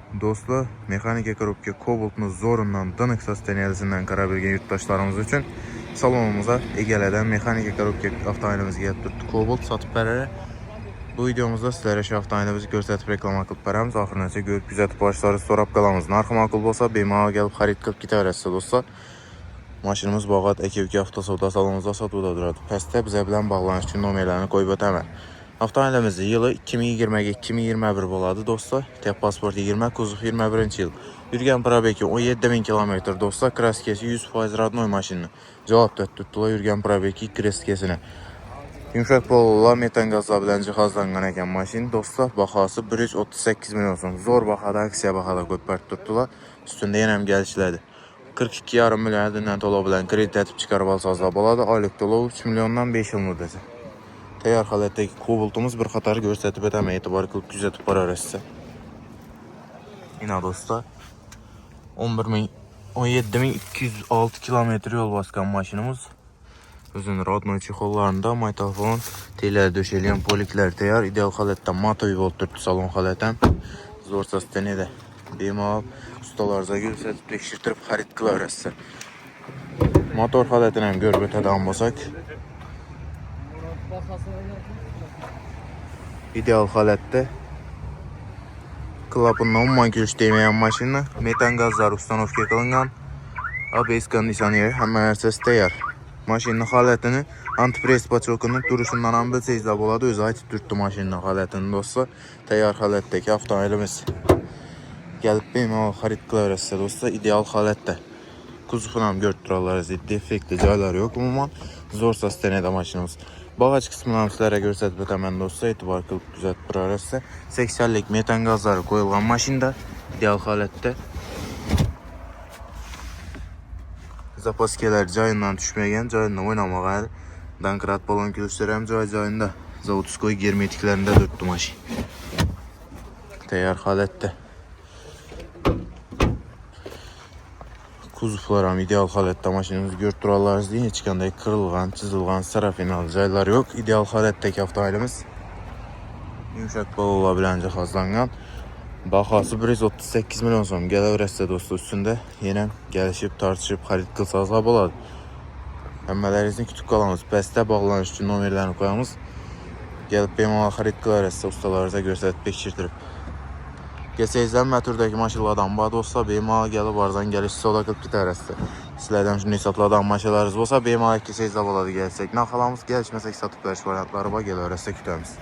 Dostlar, mexanika korobka Cobalt'ın zorundan dınıq səs denəyəlisindən qərar verən yurttaşlarımız üçün salonumuza Egelədən mexanika korobka avtomobilimizi gəlib tutdu. Cobalt satıb bərərə. Bu videomuzda sizlərə şu avtomobilimizi göstərib reklama qılıb bərəmiz. Axırıncə görüb güzətib başları sorab qalamız. Narxı makul olsa bemalal gəlib xarid qılıb gitarəsə dostlar. Maşınımız Bağat Ekevki avtosavda salonumuzda satılda duradı. Pəstə bizə bilən bağlanış üçün nömrələrini qoyub ötəmə. Avtomobilimizin yılı 2020-2021 boladı dostlar. Tep pasportu 20, kuzuf 21-ci yıl. Yürgen probeki 17.000 km dostlar. Kraskesi 100% radnoy maşını. Cevap tuttular Yürgen probeki kraskesine. Yumuşak bol metan qazla bilən cihazlanğan ekan maşın dostlar. Baxası 138 milyon olsun. Zor baxada, aksiya baxada qoyub bərt tutdular. Üstündə yenəm gəlişlədi. 42,5 milyon ədindən tola bilən kredi tətib çıxarıb alsazlar boladı. Aylık dolu 3 milyondan 5 yıl müddəti. Təyar halətdəki Cobalt'ımız bir xatarı göstərib edəmə etibar qılıb güzətib barar sizə. Yine dostlar 17.206 kilometre yol baskan maşinimiz. Özünün radnoy çexollarında maytalfon teylər döşəliyən poliklər təyar. İdeal xalətdən matovi volturdu salon xalətən. Zor səstəni də bemal ustalarıza göstərib tekşirtirib xarid qılar sizə. Motor xalətini həm görüb ötədən basaq. İdeal halette klapından umman gülüş değmeyen maşını metan gazlar ustanovka kılıngan ABS kondisiyoneri hemen herses teyar. Maşının haletini antipres paçokunun duruşundan an bölseyizlə boladı özü ait tutdu maşının haletini dostlar. Teyar haletteki avtomobilimiz gelip benim xarid qılar sizə dostlar. İdeal halette kuzufunam gördürürlər ziddi effektli caylar yok umman zor səslənədə maşınımız. Bağaç kısmından sizlərə göstərib ötəmən dostlar etibar qılıb düzəltib bura sizə. 80'lik metan qazları qoyulğan maşında ideal halətdə. Zapaskeler cayından düşməyən, cayından oynamağa Dankrat balon gülüşlərəm cayında. Zavutuskoy germetiklərində dörtdü maşın. Təyar halətdə. Kuzuflaram ideal halette maşinimizi gördürürüz diye hiç kanda kırılgan, çizilgan, sarafinalı caylar yok. İdeal haletteki avtomobilimiz yumuşak bol olabilen cihazlangan. Baxası 138 milyon son gələ öyrətsə dostu üstündə yenə gəlişib, tartışıb, xarid qılsazlar boladı. Həmmələrinizin kütük qalamız, bəstə bağlanış üçün nömrələrini qoyamız. Gəlib bemalal xarid qılarəsə ustalarınıza göstərib pekişirdirib. Gəlsəyizdən məturdəki maşınlardan badı olsa, bemalal gəlib arzan gəliş sola qılıb gitarəsə. Sizlərdən şu nisatlardan maşınlarınız olsa, bemalal gəlsəyizdə boladı gəlsək. Naxalamız gəlişməsək satıb bəriş variantları var, gələ öyrətsə kütəmiz.